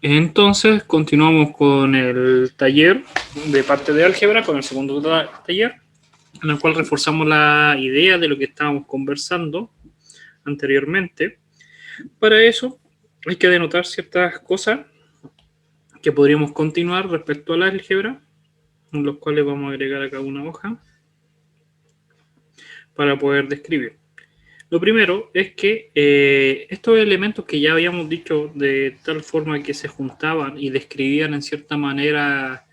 Entonces, continuamos con el taller de parte de álgebra, con el segundo taller, en el cual reforzamos la idea de lo que estábamos conversando anteriormente. Para eso, hay que denotar ciertas cosas que podríamos continuar respecto a la álgebra, en los cuales vamos a agregar acá una hoja para poder describir. Lo primero es que estos elementos que ya habíamos dicho de tal forma que se juntaban y describían en cierta manera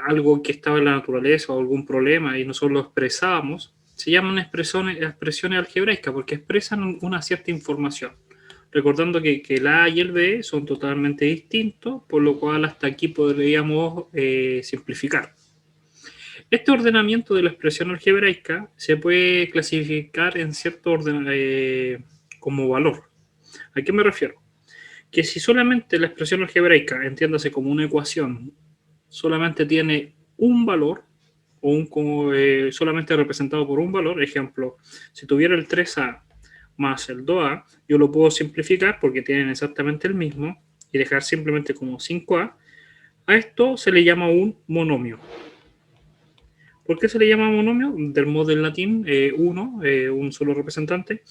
algo que estaba en la naturaleza o algún problema y nosotros lo expresábamos, se llaman expresiones algebraicas porque expresan una cierta información. Recordando que el A y el B son totalmente distintos, por lo cual hasta aquí podríamos simplificar. Este ordenamiento de la expresión algebraica se puede clasificar en cierto orden como valor. ¿A qué me refiero? Que si solamente la expresión algebraica, entiéndase como una ecuación, solamente tiene un valor, solamente representado por un valor, ejemplo, si tuviera el 3A más el 2A, yo lo puedo simplificar porque tienen exactamente el mismo y dejar simplemente como 5A. A esto se le llama un monomio. ¿Por qué se le llama monomio? Del modo en latín, uno, un solo representante,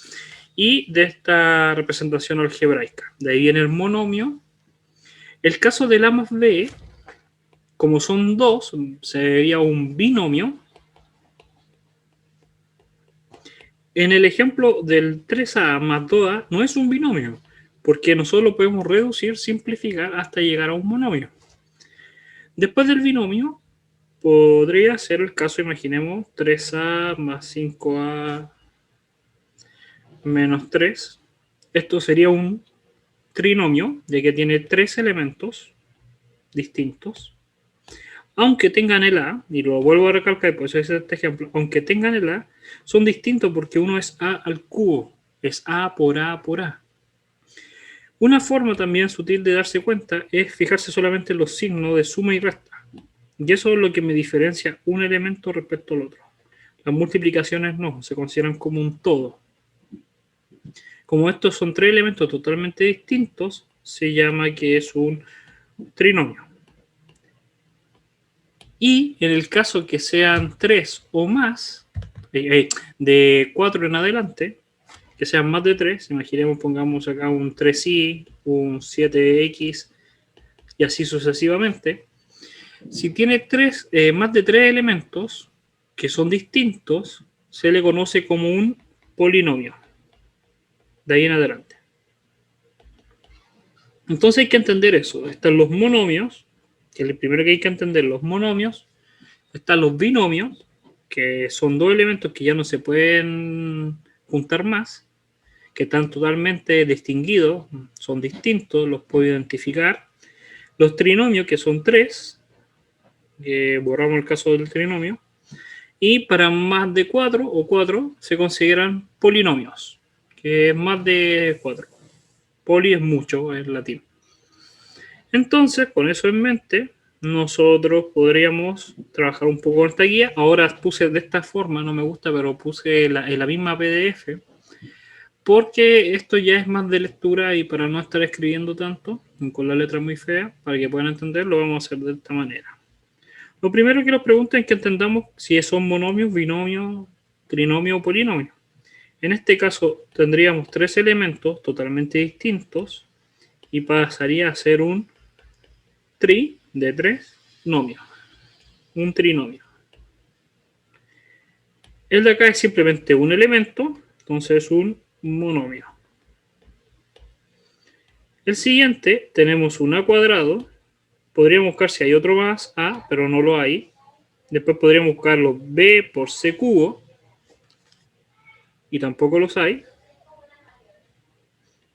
y de esta representación algebraica. De ahí viene el monomio. El caso del A más B, como son dos, sería un binomio. En el ejemplo del 3A más 2A no es un binomio, porque nosotros lo podemos reducir, simplificar hasta llegar a un monomio. Después del binomio, podría ser el caso, imaginemos, 3A más 5A menos 3. Esto sería un trinomio, ya que tiene tres elementos distintos. Aunque tengan el A, y lo vuelvo a recalcar, por eso es este ejemplo, aunque tengan el A, son distintos porque uno es A al cubo, es A por A por A. Una forma también sutil de darse cuenta es fijarse solamente en los signos de suma y resta. Y eso es lo que me diferencia un elemento respecto al otro. Las multiplicaciones no, se consideran como un todo. Como estos son tres elementos totalmente distintos, se llama que es un trinomio. Y en el caso que sean 3 o más, de 4 en adelante, que sean más de 3, imaginemos, pongamos acá un 3i, un 7x y así sucesivamente. Si tiene más de 3 elementos que son distintos, se le conoce como un polinomio. De ahí en adelante. Entonces hay que entender eso. Están los monomios, que es el primero que hay que entender, los monomios. Están los binomios, que son dos elementos que ya no se pueden juntar más, que están totalmente distinguidos, son distintos, los puedo identificar. Los trinomios, que son tres, borramos el caso del trinomio. Y para más de 4 o 4 se consideran polinomios, que es más de 4. Poli es mucho en latín. Entonces, con eso en mente, nosotros podríamos trabajar un poco con esta guía. Ahora puse de esta forma, no me gusta, pero puse en la misma PDF, porque esto ya es más de lectura y para no estar escribiendo tanto, con la letra muy fea, para que puedan entender, lo vamos a hacer de esta manera. Lo primero que nos preguntan es que entendamos si son monomios, binomios, trinomio o polinomio. En este caso tendríamos tres elementos totalmente distintos y pasaría a ser un tri de tres nomios. Un trinomio. El de acá es simplemente un elemento, entonces un monomio. El siguiente tenemos un A cuadrado. Podríamos buscar si hay otro más A, pero no lo hay. Después podríamos buscar los B por C cubo. Y tampoco los hay.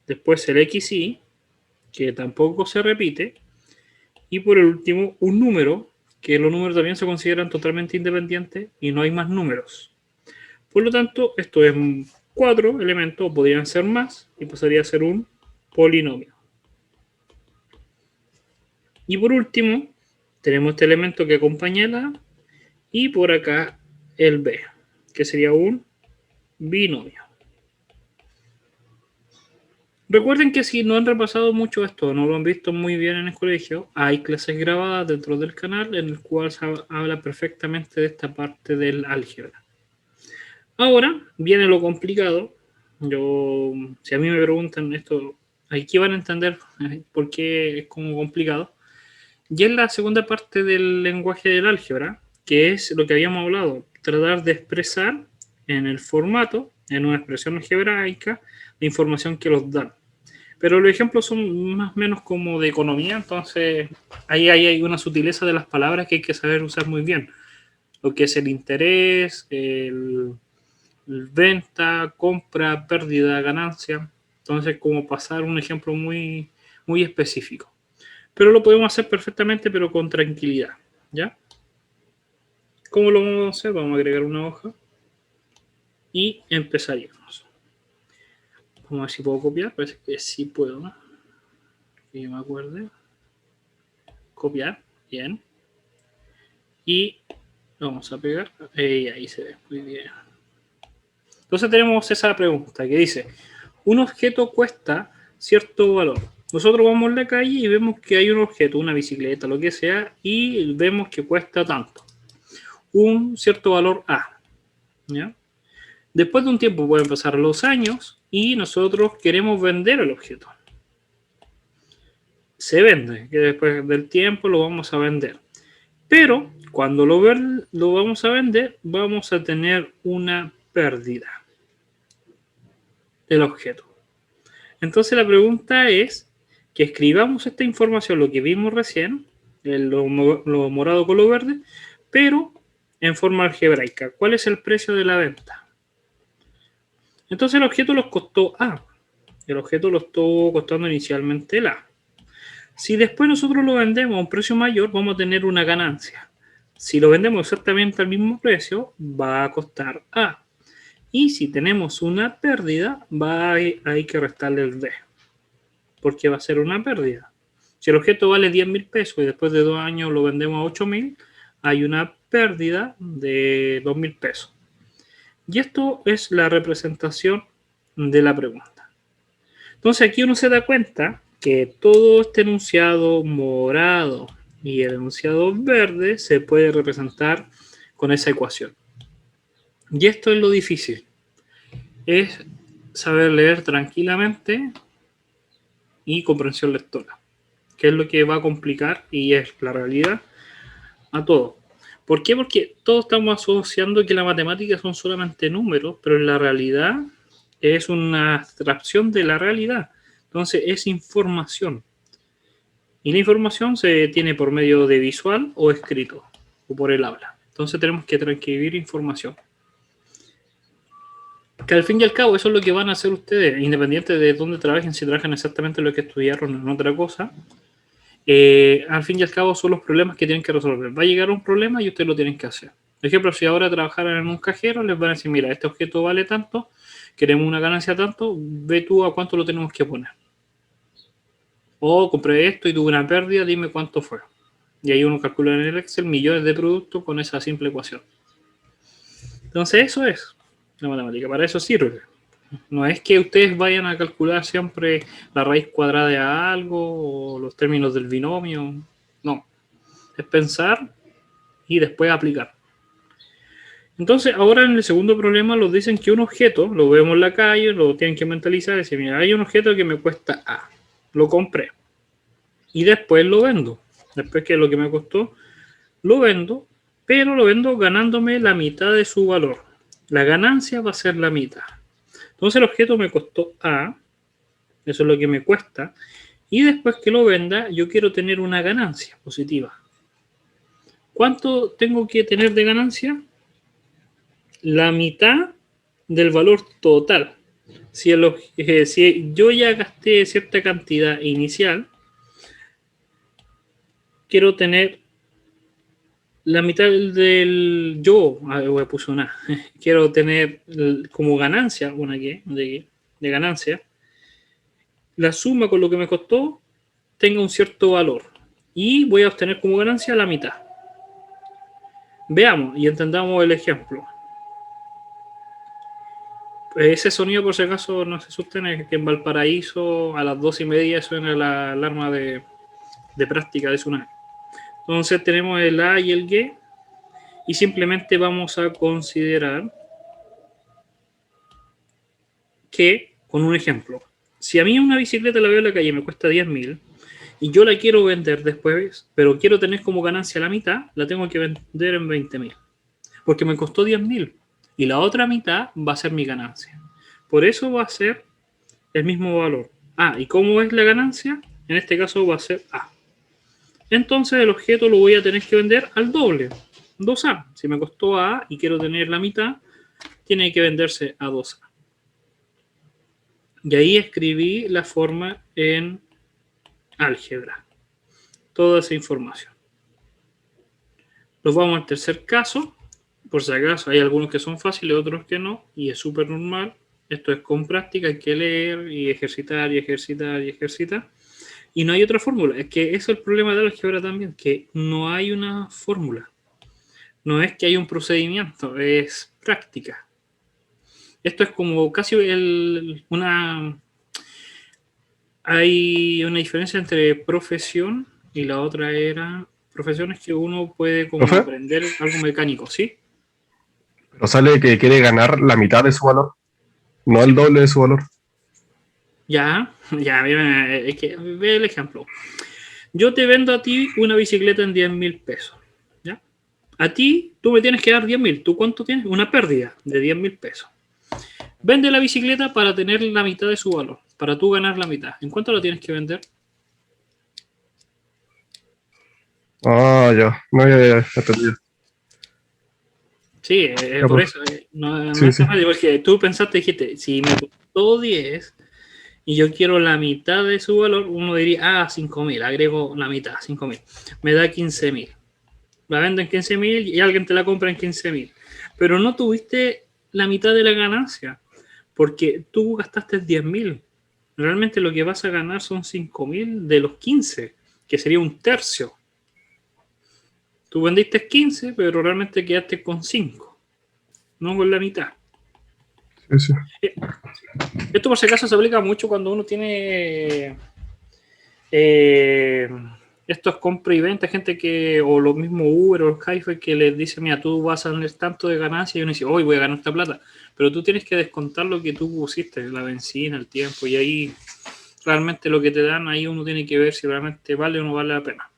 Después el XY, que tampoco se repite. Y por el último, un número, que los números también se consideran totalmente independientes y no hay más números. Por lo tanto, esto es 4 elementos, o podrían ser más, y pasaría a ser un polinomio. Y por último, tenemos este elemento que acompaña el A, y por acá el B, que sería un binomio. Recuerden que si no han repasado mucho esto, no lo han visto muy bien en el colegio, hay clases grabadas dentro del canal en el cual se habla perfectamente de esta parte del álgebra. Ahora viene lo complicado. Si a mí me preguntan esto, aquí van a entender por qué es como complicado. Y es la segunda parte del lenguaje del álgebra, que es lo que habíamos hablado, tratar de expresar en el formato, en una expresión algebraica, la información que los dan. Pero los ejemplos son más o menos como de economía, entonces ahí hay una sutileza de las palabras que hay que saber usar muy bien. Lo que es el interés, el venta, compra, pérdida, ganancia. Entonces, como pasar un ejemplo muy, muy específico. Pero lo podemos hacer perfectamente, pero con tranquilidad. ¿Ya? ¿Cómo lo vamos a hacer? Vamos a agregar una hoja y empezaríamos. Vamos a ver si puedo copiar. Parece que sí puedo, ¿no? Que me acuerde. Copiar. Bien. Y vamos a pegar. Ahí se ve. Muy bien. Entonces tenemos esa pregunta que dice, un objeto cuesta cierto valor. Nosotros vamos a la calle y vemos que hay un objeto, una bicicleta, lo que sea, y vemos que cuesta tanto. Un cierto valor A. ¿Ya? Después de un tiempo pueden pasar los años y nosotros queremos vender el objeto. Se vende, que después del tiempo lo vamos a vender. Pero cuando lo vamos a vender, vamos a tener una pérdida del objeto. Entonces la pregunta es que escribamos esta información, lo que vimos recién, lo morado con lo verde, pero en forma algebraica. ¿Cuál es el precio de la venta? Entonces el objeto nos costó A. El objeto lo estuvo costando inicialmente el A. Si después nosotros lo vendemos a un precio mayor, vamos a tener una ganancia. Si lo vendemos exactamente al mismo precio, va a costar A. Y si tenemos una pérdida, hay que restarle el D. Porque va a ser una pérdida. Si el objeto vale 10.000 pesos y después de 2 años lo vendemos a 8.000, hay una pérdida de 2.000 pesos. Y esto es la representación de la pregunta. Entonces aquí uno se da cuenta que todo este enunciado morado y el enunciado verde se puede representar con esa ecuación. Y esto es lo difícil. Es saber leer tranquilamente y comprensión lectora, que es lo que va a complicar y es la realidad a todo. ¿Por qué? Porque todos estamos asociando que la matemática son solamente números, pero en la realidad es una abstracción de la realidad. Entonces es información. Y la información se tiene por medio de visual o escrito, o por el habla. Entonces tenemos que transcribir información. Que al fin y al cabo eso es lo que van a hacer ustedes, independiente de dónde trabajen, si trabajan exactamente lo que estudiaron en otra cosa. Al fin y al cabo son los problemas que tienen que resolver. Va a llegar un problema y ustedes lo tienen que hacer. Por ejemplo, si ahora trabajaran en un cajero, les van a decir, mira, este objeto vale tanto, queremos una ganancia tanto, ve tú a cuánto lo tenemos que poner. O compré esto y tuve una pérdida, dime cuánto fue. Y ahí uno calcula en el Excel millones de productos con esa simple ecuación. Entonces eso es la matemática, para eso sirve. No es que ustedes vayan a calcular siempre la raíz cuadrada de algo o los términos del binomio. No. Es pensar y después aplicar. Entonces, ahora en el segundo problema nos dicen que un objeto, lo vemos en la calle, lo tienen que mentalizar y decir, mira, hay un objeto que me cuesta A. Lo compré. Y después lo vendo. Después que lo que me costó, lo vendo, pero lo vendo ganándome la mitad de su valor. La ganancia va a ser la mitad. Entonces el objeto me costó A, eso es lo que me cuesta, y después que lo venda, yo quiero tener una ganancia positiva. ¿Cuánto tengo que tener de ganancia? La mitad del valor total. Si yo ya gasté cierta cantidad inicial, quiero tener la mitad del yo, puse una, quiero tener como ganancia, una que de ganancia, la suma con lo que me costó tenga un cierto valor y voy a obtener como ganancia la mitad. Veamos y entendamos el ejemplo. Ese sonido, por si acaso, no se asusten, es que en Valparaíso a las 2:30 suena la alarma de práctica de tsunami. Entonces tenemos el A y el G y simplemente vamos a considerar que, con un ejemplo, si a mí una bicicleta la veo en la calle y me cuesta 10.000 y yo la quiero vender después, pero quiero tener como ganancia la mitad, la tengo que vender en 20.000, porque me costó 10.000 y la otra mitad va a ser mi ganancia. Por eso va a ser el mismo valor. ¿Y cómo es la ganancia? En este caso va a ser A. Entonces el objeto lo voy a tener que vender al doble, 2A. Si me costó A y quiero tener la mitad, tiene que venderse a 2A. Y ahí escribí la forma en álgebra. Toda esa información. Nos vamos al tercer caso. Por si acaso, hay algunos que son fáciles, otros que no, y es súper normal. Esto es con práctica, hay que leer y ejercitar y ejercitar y ejercitar. Y no hay otra fórmula. Es que ese es el problema de la álgebra también, que no hay una fórmula. No es que hay un procedimiento, es práctica. Esto es como casi hay una diferencia entre profesión y la otra era profesiones que uno puede como ¿Profe? aprender algo mecánico, ¿sí? Pero sale que quiere ganar la mitad de su valor, no el Sí. doble de su valor. Ya, es que ve el ejemplo. Yo te vendo a ti una bicicleta en 10.000 pesos. ¿Ya? A ti, tú me tienes que dar 10.000. ¿Tú cuánto tienes? Una pérdida de 10.000 pesos. Vende la bicicleta para tener la mitad de su valor, para tú ganar la mitad. ¿En cuánto la tienes que vender? Ya. No, ya entendido. Sí, Ya, por profe. eso. No Sí, es sí. tan fácil, porque tú pensaste, dijiste, si me costó 10 y yo quiero la mitad de su valor, uno diría, 5.000, agrego la mitad, 5.000. Me da 15.000. La venden en 15.000 y alguien te la compra en 15.000. Pero no tuviste la mitad de la ganancia, porque tú gastaste 10.000. Realmente lo que vas a ganar son 5.000 de los 15, que sería un tercio. Tú vendiste 15, pero realmente quedaste con 5, no con la mitad. Sí, sí. Esto por si acaso se aplica mucho cuando uno tiene eh, esto es compra y venta, gente que, o lo mismo Uber o Skype, que les dice, mira, tú vas a tener tanto de ganancia y uno dice, hoy voy a ganar esta plata, pero tú tienes que descontar lo que tú pusiste, la benzina, el tiempo, y ahí realmente lo que te dan, ahí uno tiene que ver si realmente vale o no vale la pena.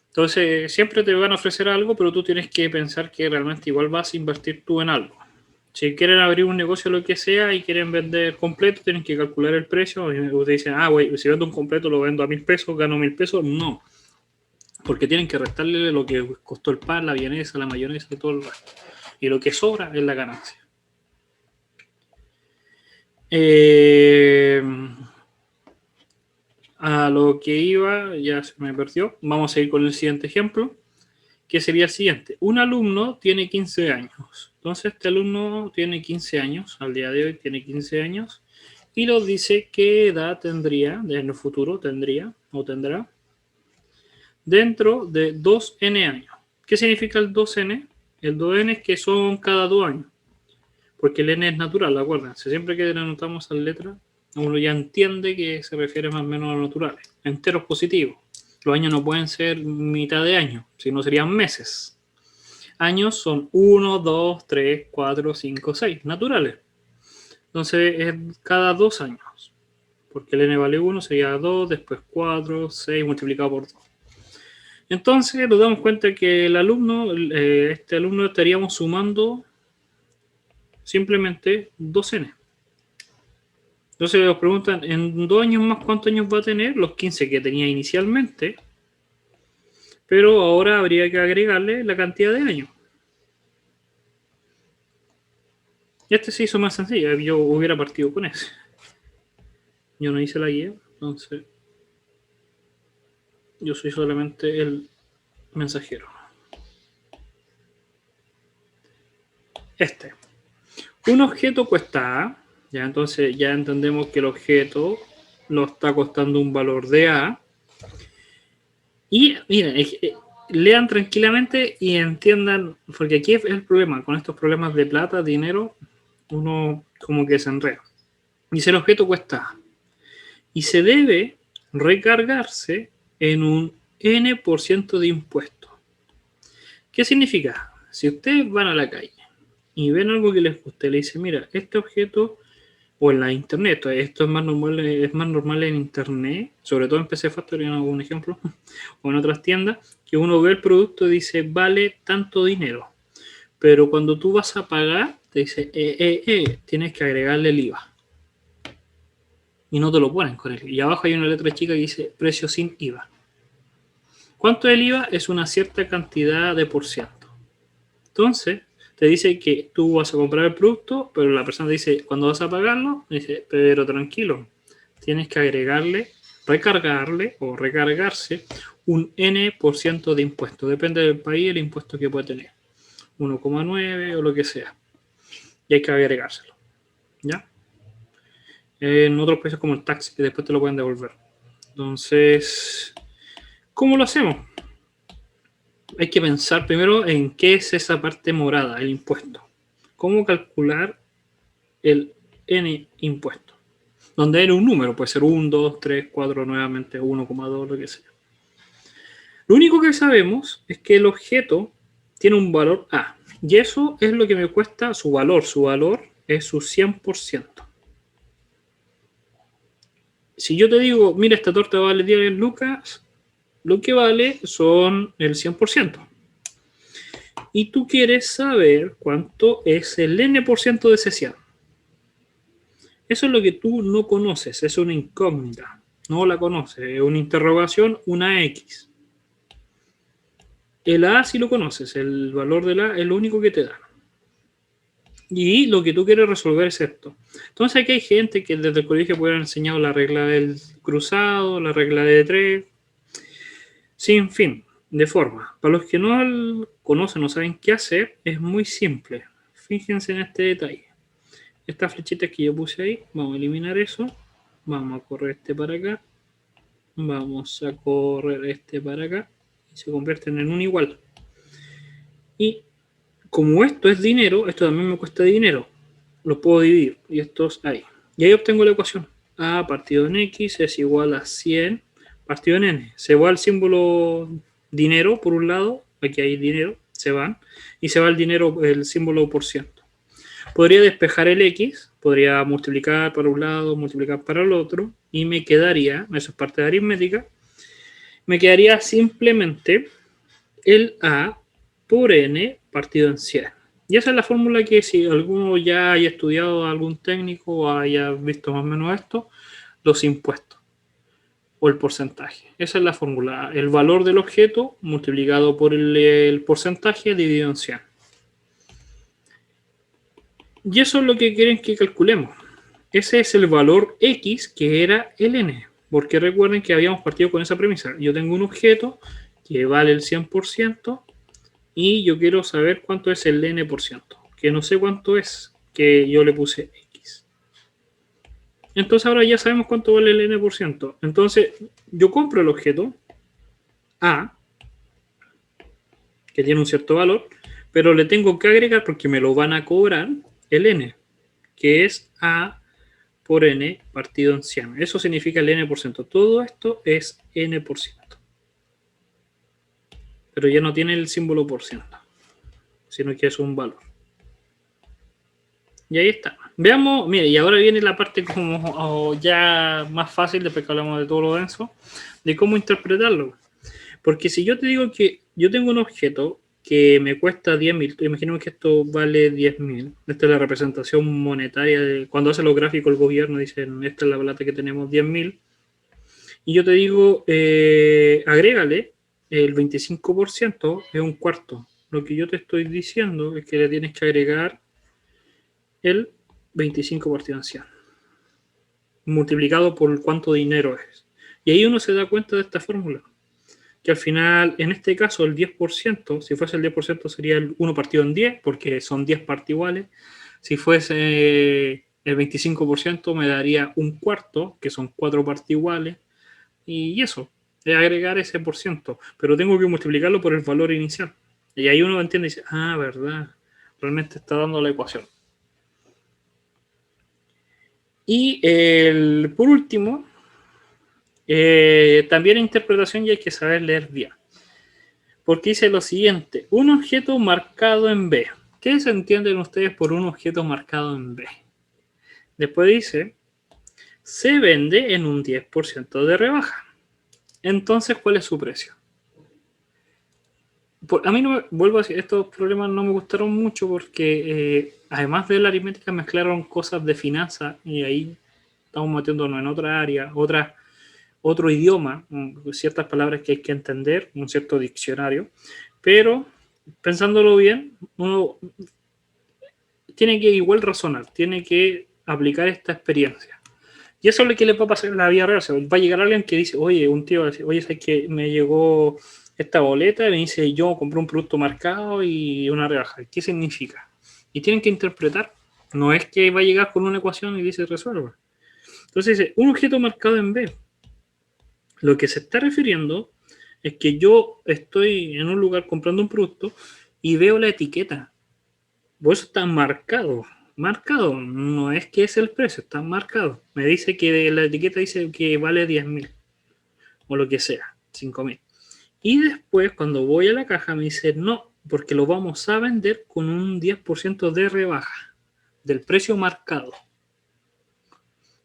Entonces, siempre te van a ofrecer algo, pero tú tienes que pensar que realmente igual vas a invertir tú en algo. Si quieren abrir un negocio, lo que sea, y quieren vender completo, tienen que calcular el precio. Y ustedes dicen, güey, si vendo un completo, lo vendo a 1.000 pesos, gano 1.000 pesos. No, porque tienen que restarle lo que costó el pan, la vienesa, la mayonesa y todo el resto. Y lo que sobra es la ganancia. A lo que iba, ya se me perdió. Vamos a ir con el siguiente ejemplo, que sería el siguiente. Un alumno tiene 15 años. Entonces, este alumno tiene 15 años, al día de hoy tiene 15 años, y nos dice qué edad tendría, en el futuro tendría o tendrá, dentro de 2n años. ¿Qué significa el 2n? El 2n es que son cada 2 años, porque el n es natural, acuérdense. Siempre que le anotamos las letras, uno ya entiende que se refiere más o menos a lo natural. Enteros positivos. Los años no pueden ser mitad de año, sino serían meses. Años son 1, 2, 3, 4, 5, 6, naturales. Entonces es cada 2 años, porque el n vale 1, sería 2, después 4, 6 multiplicado por 2. Entonces nos damos cuenta que el alumno, este alumno estaríamos sumando simplemente 2n. Entonces nos preguntan, en 2 años más, ¿cuántos años va a tener? Los 15 que tenía inicialmente, pero ahora habría que agregarle la cantidad de años. Este se hizo más sencillo, yo hubiera partido con ese. Yo no hice la guía, entonces yo soy solamente el mensajero. Un objeto cuesta A, ya entonces ya entendemos que el objeto lo está costando un valor de A. Y miren, lean tranquilamente y entiendan, porque aquí es el problema con estos problemas de plata, dinero, uno como que se enreda. Dice el objeto cuesta A. Y se debe recargarse en un N% de impuestos. ¿Qué significa? Si ustedes van a la calle y ven algo que les guste, le dicen, mira, este objeto, o en la internet, esto es más normal en internet, sobre todo en PC Factory, en algún ejemplo, o en otras tiendas, que uno ve el producto y dice, vale tanto dinero. Pero cuando tú vas a pagar, te dice, tienes que agregarle el IVA. Y no te lo ponen con él. Y abajo hay una letra chica que dice, precio sin IVA. ¿Cuánto es el IVA? Es una cierta cantidad de por ciento. Entonces, te dice que tú vas a comprar el producto, pero la persona te dice, cuando vas a pagarlo, dice, pero tranquilo, tienes que agregarle, recargarle o recargarse un N% de impuesto. Depende del país el impuesto que puede tener. 1,9 o lo que sea. Y hay que agregárselo. ¿Ya? En otros países como el taxi, que después te lo pueden devolver. Entonces, ¿cómo lo hacemos? Hay que pensar primero en qué es esa parte morada, el impuesto. ¿Cómo calcular el N impuesto? Donde hay un número, puede ser 1, 2, 3, 4, nuevamente 1,2, lo que sea. Lo único que sabemos es que el objeto tiene un valor A. Y eso es lo que me cuesta su valor. Su valor es su 100%. Si yo te digo, mira, esta torta vale 10 lucas, lo que vale son el 100%. Y tú quieres saber cuánto es el N% de ese 100. Eso es lo que tú no conoces, es una incógnita. No la conoces, es una interrogación, una X. El A sí lo conoces, el valor del A es lo único que te dan. Y lo que tú quieres resolver es esto. Entonces aquí hay gente que desde el colegio puede haber enseñado la regla del cruzado, la regla de 3, sin fin, de forma. Para los que no conocen o saben qué hacer, es muy simple. Fíjense en este detalle. Estas flechitas que yo puse ahí, vamos a eliminar eso. Vamos a correr este para acá. Vamos a correr este para acá. Y se convierten en un igual. Y como esto es dinero, esto también me cuesta dinero. Lo puedo dividir. Y esto es ahí. Y ahí obtengo la ecuación. A partido en X es igual a 100 partido en N. Se va el símbolo dinero por un lado. Aquí hay dinero. Se van. Y se va el dinero, el símbolo por ciento. Podría despejar el X. Podría multiplicar para un lado, multiplicar para el otro. Y me quedaría, eso es parte de aritmética, me quedaría simplemente el A por N partido en 100. Y esa es la fórmula que si alguno ya haya estudiado algún técnico o haya visto más o menos esto, los impuestos o el porcentaje. Esa es la fórmula. El valor del objeto multiplicado por el porcentaje dividido en 100. Y eso es lo que quieren que calculemos. Ese es el valor X que era el N. Porque recuerden que habíamos partido con esa premisa. Yo tengo un objeto que vale el 100% y yo quiero saber cuánto es el N%. Que no sé cuánto es, que yo le puse X. Entonces ahora ya sabemos cuánto vale el N%. Entonces yo compro el objeto A, que tiene un cierto valor, pero le tengo que agregar, porque me lo van a cobrar, el N, que es A por N partido en 100. Eso significa el N%. Todo esto es N%. Pero ya no tiene el símbolo por ciento, sino que es un valor. Y ahí está. Veamos, mire, y ahora viene la parte como ya más fácil, después que hablamos de todo lo denso, de cómo interpretarlo. Porque si yo te digo que yo tengo un objeto que me cuesta 10.000, imaginemos que esto vale 10.000. Esta es la representación monetaria de cuando hace los gráficos el gobierno, dicen, esta es la plata que tenemos, 10.000. Y yo te digo, agrégale el 25%, es un cuarto. Lo que yo te estoy diciendo es que le tienes que agregar el 25 partido en 100, multiplicado por cuánto dinero es. Y ahí uno se da cuenta de esta fórmula. Que al final, en este caso, el 10%, si fuese el 10% sería el 1 partido en 10, porque son 10 partes iguales. Si fuese el 25%, me daría un cuarto, que son 4 partes iguales. Y eso, es agregar ese por ciento. Pero tengo que multiplicarlo por el valor inicial. Y ahí uno entiende y dice, ah, verdad, realmente está dando la ecuación. Y por último, también en interpretación ya hay que saber leer bien. Porque dice lo siguiente, un objeto marcado en B. ¿Qué se entienden ustedes por un objeto marcado en B? Después dice, se vende en un 10% de rebaja. Entonces, ¿cuál es su precio? A mí, no vuelvo a decir, estos problemas no me gustaron mucho porque además de la aritmética mezclaron cosas de finanzas y ahí estamos metiéndonos en otra área, otro idioma, ciertas palabras que hay que entender, un cierto diccionario, pero pensándolo bien, uno tiene que igual razonar, tiene que aplicar esta experiencia. Y eso es lo que le va a pasar en la vida real. O sea, va a llegar alguien que dice, oye, un tío va a decir, oye, ¿sabes que me llegó esta boleta? Y me dice, yo compré un producto marcado y una rebaja. ¿Qué significa? Y tienen que interpretar. No es que va a llegar con una ecuación y dice, resuelva. Entonces dice, un objeto marcado en B. Lo que se está refiriendo es que yo estoy en un lugar comprando un producto y veo la etiqueta. Pues está marcado. Marcado. No es que es el precio, está marcado. Me dice que la etiqueta dice que vale 10.000 o lo que sea, 5.000. Y después, cuando voy a la caja, me dice no, porque lo vamos a vender con un 10% de rebaja del precio marcado.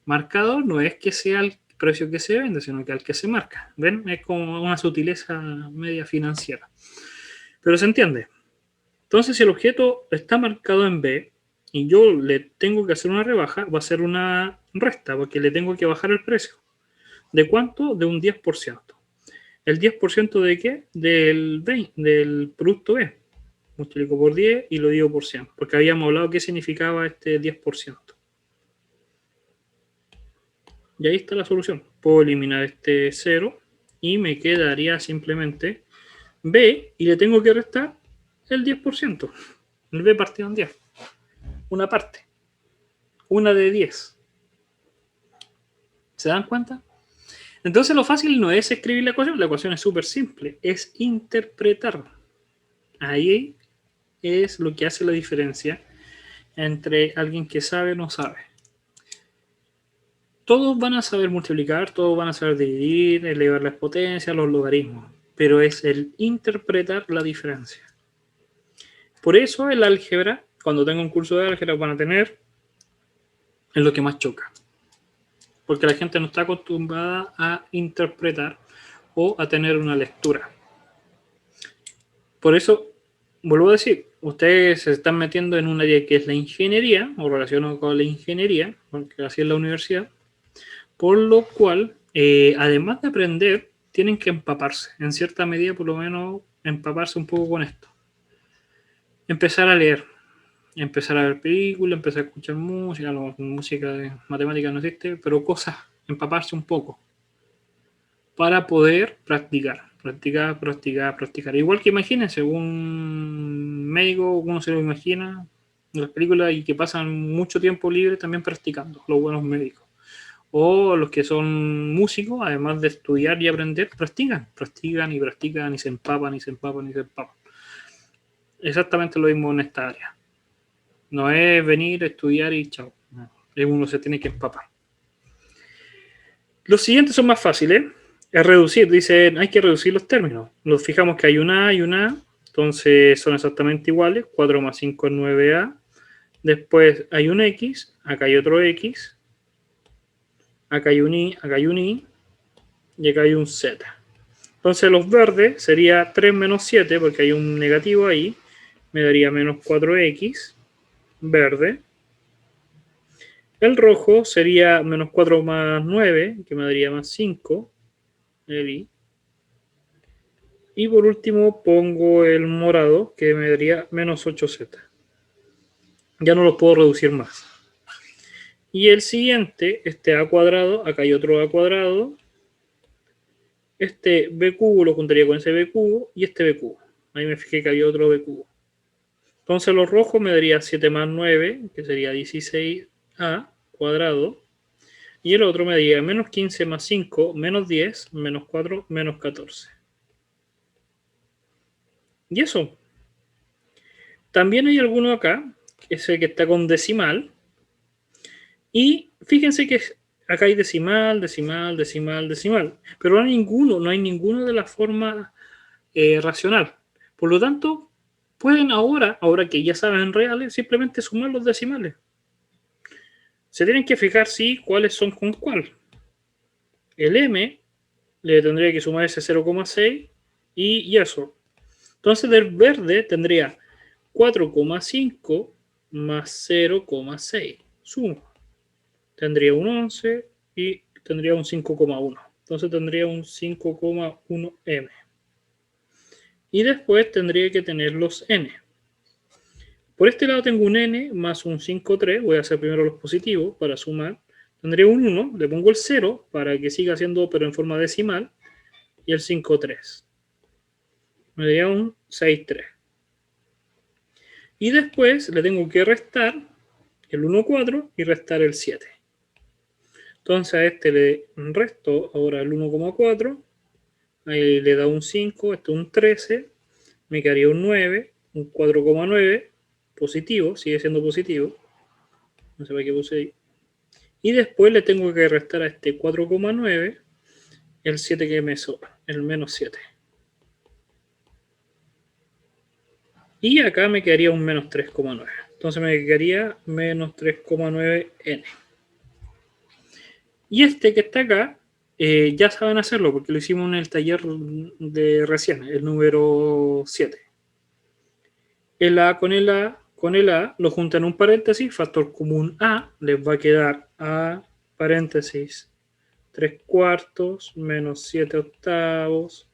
Marcado no es que sea el precio que se vende, sino que al que se marca. ¿Ven? Es como una sutileza media financiera. Pero se entiende. Entonces, si el objeto está marcado en B y yo le tengo que hacer una rebaja, va a ser una resta, porque le tengo que bajar el precio. ¿De cuánto? De un 10%. ¿El 10% de qué? Del producto B. Multiplico por 10 y lo digo por 100, porque habíamos hablado qué significaba este 10%. Y ahí está la solución. Puedo eliminar este 0 y me quedaría simplemente B y le tengo que restar el 10%. El B partido en 10. Una parte. Una de 10. ¿Se dan cuenta? Entonces lo fácil no es escribir la ecuación es súper simple, es interpretar. Ahí es lo que hace la diferencia entre alguien que sabe o no sabe. Todos van a saber multiplicar, todos van a saber dividir, elevar las potencias, los logaritmos, pero es el interpretar la diferencia. Por eso el álgebra, cuando tengo un curso de álgebra, van a tener, es lo que más choca. Porque la gente no está acostumbrada a interpretar o a tener una lectura. Por eso, vuelvo a decir, ustedes se están metiendo en un área que es la ingeniería, o relacionado con la ingeniería, porque así es la universidad, por lo cual, además de aprender, tienen que empaparse, en cierta medida por lo menos empaparse un poco con esto. Empezar a leer, empezar a ver películas, empezar a escuchar música, música de matemáticas no existe, pero cosas, empaparse un poco para poder practicar. Igual que imagínense, un médico, uno se lo imagina en las películas y que pasan mucho tiempo libre también practicando, los buenos médicos. O los que son músicos, además de estudiar y aprender, practican y se empapan. Exactamente lo mismo en esta área. No es venir, estudiar y chao. No, uno se tiene que empapar. Los siguientes son más fáciles. Es reducir, dicen, hay que reducir los términos. Nos fijamos que hay una A y una A, entonces son exactamente iguales. 4 más 5 es 9A. Después hay un X, acá hay otro X. Acá hay un Y, acá hay un Y. Y acá hay un Z. Entonces los verdes sería 3 menos 7, porque hay un negativo ahí. Me daría menos 4X, verde. El rojo sería menos 4 más 9, que me daría más 5, el I. Y por último pongo el morado, que me daría menos 8Z. Ya no los puedo reducir más. Y el siguiente, este A cuadrado, acá hay otro A cuadrado. Este B cubo lo juntaría con ese B cubo y este B cubo. Ahí me fijé que había otro B cubo. Entonces los rojos me daría 7 más 9, que sería 16A cuadrado. Y el otro me daría menos 15 más 5, menos 10, menos 4, menos 14. Y eso. También hay alguno acá, ese que está con decimal. Y Fíjense que acá hay decimal, decimal, decimal, decimal, pero no hay ninguno de la forma racional. Por lo tanto, pueden ahora que ya saben reales, simplemente sumar los decimales. Se tienen que fijar, sí, cuáles son con cuál. El m le tendría que sumar ese 0,6 y eso. Entonces del verde tendría 4,5 más 0,6. Sumo. Tendría un 11 y tendría un 5,1. Entonces tendría un 5,1 m. Y después tendría que tener los n. Por este lado tengo un n más un 5,3. Voy a hacer primero los positivos para sumar. Tendría un 1, le pongo el 0 para que siga siendo, pero en forma decimal. Y el 5,3. Me daría un 6,3. Y después le tengo que restar el 1,4 y restar el 7. Entonces a este le resto ahora el 1,4. Ahí le da un 5, esto un 13. Me quedaría un 9, un 4,9. Positivo, sigue siendo positivo. No sé para qué puse ahí. Y después le tengo que restar a este 4,9 el 7 que me sobra, el menos 7. Y acá me quedaría un menos 3,9. Entonces me quedaría menos 3,9n. Y este que está acá, ya saben hacerlo porque lo hicimos en el taller de recién, el número 7. El A con el A con el A lo juntan en un paréntesis, factor común A, les va a quedar A paréntesis 3 cuartos menos 7 octavos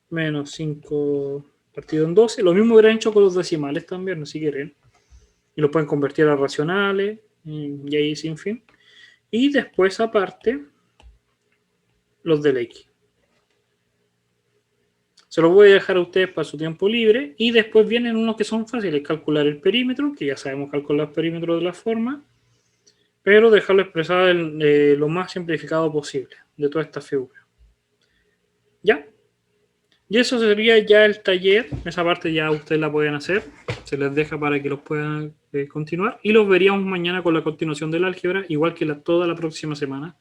menos 5 partido en 12. Lo mismo hubieran hecho con los decimales también, ¿no? Si quieren. Y lo pueden convertir a racionales y ahí sin fin. Y después aparte los del X. Se los voy a dejar a ustedes para su tiempo libre. Y después vienen unos que son fáciles. Calcular el perímetro, que ya sabemos calcular el perímetro de la forma. Pero dejarlo expresado lo más simplificado posible de toda esta figura. ¿Ya? Y eso sería ya el taller. Esa parte ya ustedes la pueden hacer. Se les deja para que los puedan continuar. Y los veríamos mañana con la continuación del álgebra, igual que toda la próxima semana.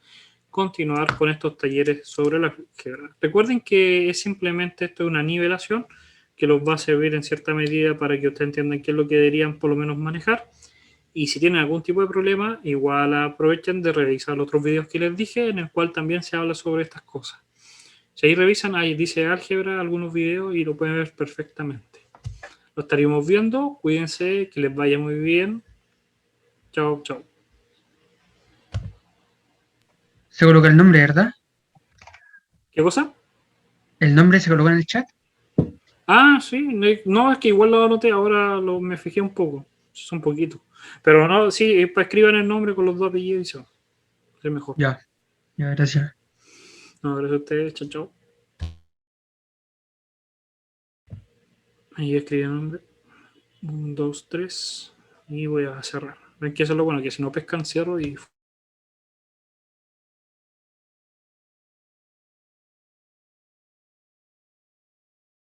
Continuar con estos talleres sobre la álgebra. Recuerden que es simplemente esto, una nivelación que los va a servir en cierta medida para que ustedes entiendan qué es lo que deberían por lo menos manejar. Y si tienen algún tipo de problema, igual aprovechen de revisar los otros videos que les dije, en el cual también se habla sobre estas cosas. Si ahí revisan, ahí dice álgebra, algunos videos y lo pueden ver perfectamente. Lo estaríamos viendo. Cuídense, que les vaya muy bien. Chao, chao. Se coloca el nombre, ¿verdad? ¿Qué cosa? ¿El nombre se coloca en el chat? Ah, sí. No, es que igual lo anoté, ahora me fijé un poco. Es un poquito. Pero no, sí, escriban el nombre con los dos apellidos y eso. Es mejor. Ya, gracias. No, gracias a ustedes. Chao, chao. Ahí escribí el nombre. 1, 2, 3. Y voy a cerrar. Ven que eso es lo bueno, que si no pescan, cierro y